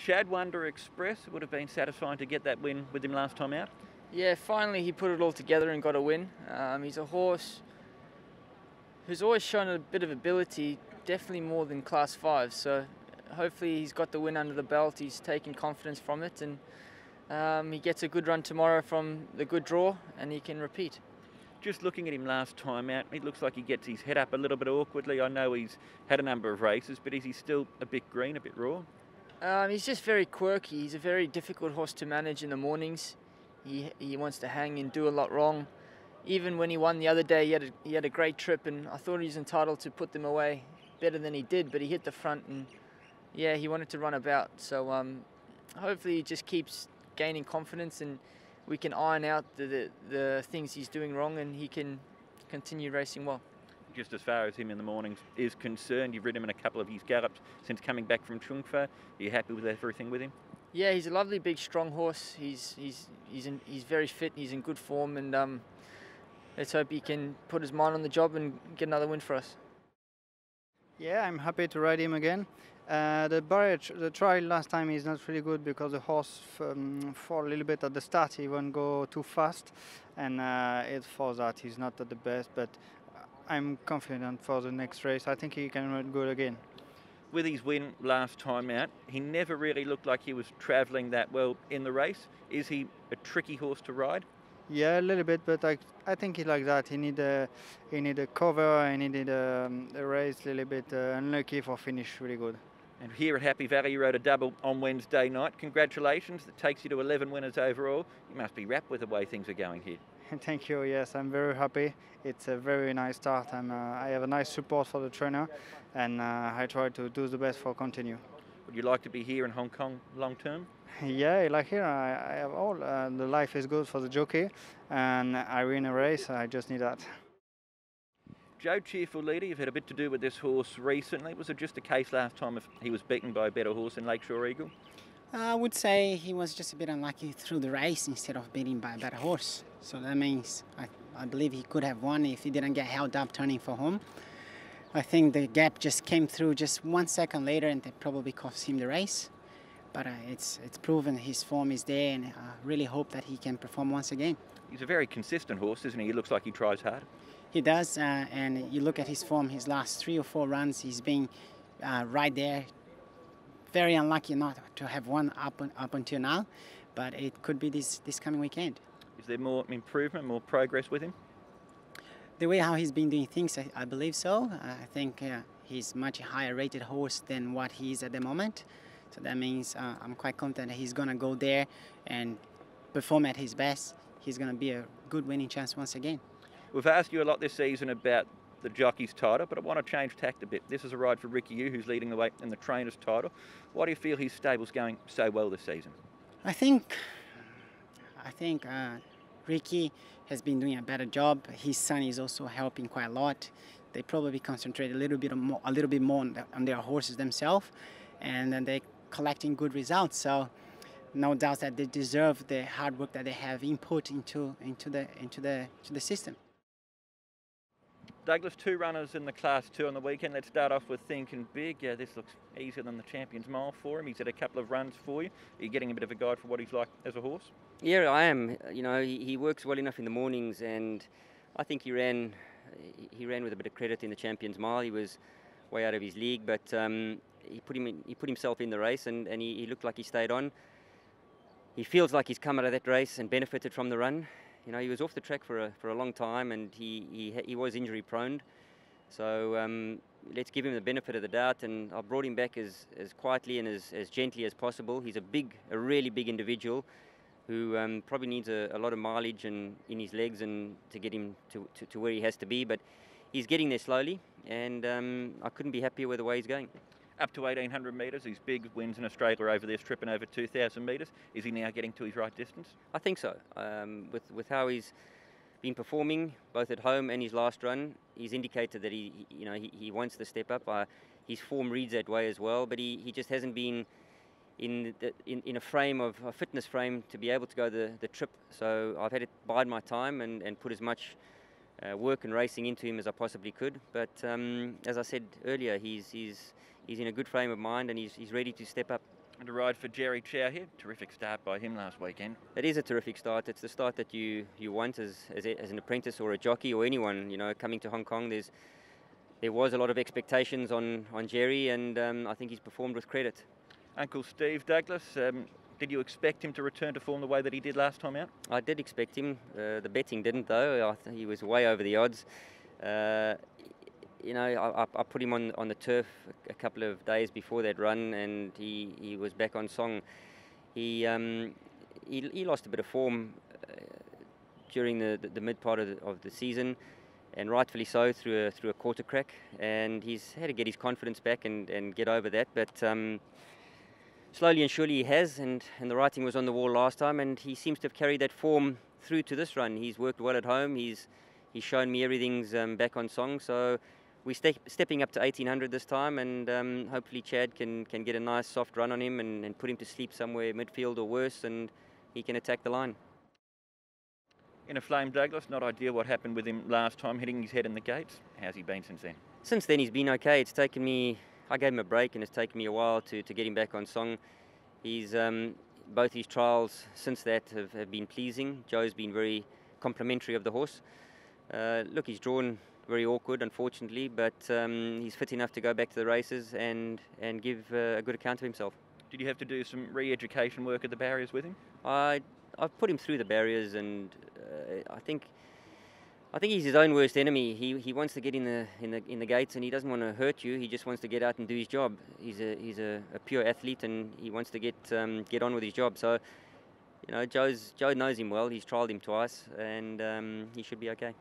Chad Wonder Express would have been satisfying to get that win with him last time out. Yeah, finally he put it all together and got a win. He's a horse who's always shown a bit of ability, definitely more than Class 5. So hopefully he's got the win under the belt. He's taken confidence from it, and he gets a good run tomorrow from the good draw, and he can repeat. Just looking at him last time out, it looks like he gets his head up a little bit awkwardly. I know he's had a number of races, but is he still a bit green, a bit raw? He's just very quirky. He's a very difficult horse to manage in the mornings. He wants to hang and do a lot wrong. Even when he won the other day, he had a great trip, and I thought he was entitled to put them away better than he did, but he hit the front, and yeah, he wanted to run about. So hopefully he just keeps gaining confidence, and we can iron out the things he's doing wrong, and he can continue racing well. Just as far as him in the mornings is concerned, you've ridden him in a couple of his gallops since coming back from Chungfa. Are you happy with everything with him? Yeah, he's a lovely, big, strong horse. He's very fit. He's in good form, and let's hope he can put his mind on the job and get another win for us. Yeah, I'm happy to ride him again. The Barrage, the trial last time is not really good because the horse fall a little bit at the start. He won't go too fast, and for that he's not at the best. But I'm confident for the next race. I think he can run good again. With his win last time out, he never really looked like he was travelling that well in the race. Is he a tricky horse to ride? Yeah, a little bit, but I think he's like that. He need a cover. He needed a race a little bit unlucky for finish really good. And here at Happy Valley, you rode a double on Wednesday night. Congratulations! That takes you to 11 winners overall. You must be wrapped with the way things are going here. Thank you. Yes, I'm very happy. It's a very nice start, and I have a nice support for the trainer, and I try to do the best for continue. Would you like to be here in Hong Kong long term? Yeah, like here, I have all. The life is good for the jockey, and I win a race. I just need that. Joe, cheerful leader, you've had a bit to do with this horse recently. Was it just a case last time if he was beaten by a better horse in Lakeshore Eagle? I would say he was just a bit unlucky through the race instead of beaten by a better horse. So that means I believe he could have won if he didn't get held up turning for home. I think the gap just came through just 1 second later, and that probably cost him the race. But it's proven his form is there, and I really hope that he can perform once again. He's a very consistent horse, isn't he? He looks like he tries hard. He does, and you look at his form, his last 3 or 4 runs, he's been right there. Very unlucky not to have won up until now, but it could be this coming weekend. Is there more improvement, more progress with him? The way how he's been doing things, I believe so. I think he's much higher rated horse than what he is at the moment. So that means I'm quite confident that he's going to go there and perform at his best. He's going to be a good winning chance once again. We've asked you a lot this season about the jockey's title, but I want to change tact a bit. This is a ride for Ricky Yu, who's leading the way in the trainer's title. Why do you feel his stable's going so well this season? I think Ricky has been doing a better job. His son is also helping quite a lot. They probably concentrate a little bit more on their horses themselves, and then they're collecting good results. So no doubt that they deserve the hard work that they have input into the system. Douglas, 2 runners in the Class 2 on the weekend. Let's start off with Thinkin Big. This looks easier than the Champions Mile for him. He's had a couple of runs for you. Are you getting a bit of a guide for what he's like as a horse? Yeah, I am. You know, he works well enough in the mornings, and I think he ran with a bit of credit in the Champions Mile. He was way out of his league, but he put himself in the race, and he looked like he stayed on. He feels like he's come out of that race and benefited from the run. You know, he was off the track for a long time, and he was injury prone. So let's give him the benefit of the doubt, and I brought him back as quietly and as gently as possible. He's a really big individual who probably needs a lot of mileage in his legs and to get him to where he has to be. But he's getting there slowly, and I couldn't be happier with the way he's going. Up to 1,800 metres, his big wins in Australia over this trip and over 2,000 metres. Is he now getting to his right distance? I think so. With how he's been performing, both at home and his last run, he's indicated that he wants to step up. His form reads that way as well, but he just hasn't been in a fitness frame to be able to go the trip. So I've had to bide my time and put as much work and racing into him as I possibly could. But as I said earlier, he's he's in a good frame of mind and he's ready to step up. And a ride for Jerry Chow here. Terrific start by him last weekend. It is a terrific start. It's the start that you want as an apprentice or a jockey or anyone, you know, coming to Hong Kong. There was a lot of expectations on Jerry, and I think he's performed with credit. Uncle Steve Douglas, did you expect him to return to form the way that he did last time out? I did expect him. The betting didn't, though. I think he was way over the odds. You know, I put him on the turf a couple of days before that run, and he was back on song. He lost a bit of form during the mid part of the season, and rightfully so, through a quarter crack. And he's had to get his confidence back and get over that. But slowly and surely he has, and the writing was on the wall last time, and he seems to have carried that form through to this run. He's worked well at home. He's shown me everything's back on song. So we're stepping up to 1800 this time, and hopefully Chad can get a nice soft run on him and put him to sleep somewhere midfield or worse, and he can attack the line. In a flame, Douglas, not ideal what happened with him last time, hitting his head in the gates. How's he been since then? Since then he's been okay. It's taken me, I gave him a break, and it's taken me a while to get him back on song. He's both his trials since that have been pleasing. Joe's been very complimentary of the horse. Look, he's drawn very awkward, unfortunately, but he's fit enough to go back to the races and give a good account of himself. Did you have to do some re-education work at the barriers with him? I've put him through the barriers, and I think he's his own worst enemy. He wants to get in the gates, and he doesn't want to hurt you. He just wants to get out and do his job. He's a pure athlete, and he wants to get on with his job. So, you know, Joe knows him well. He's trialled him twice, and he should be okay.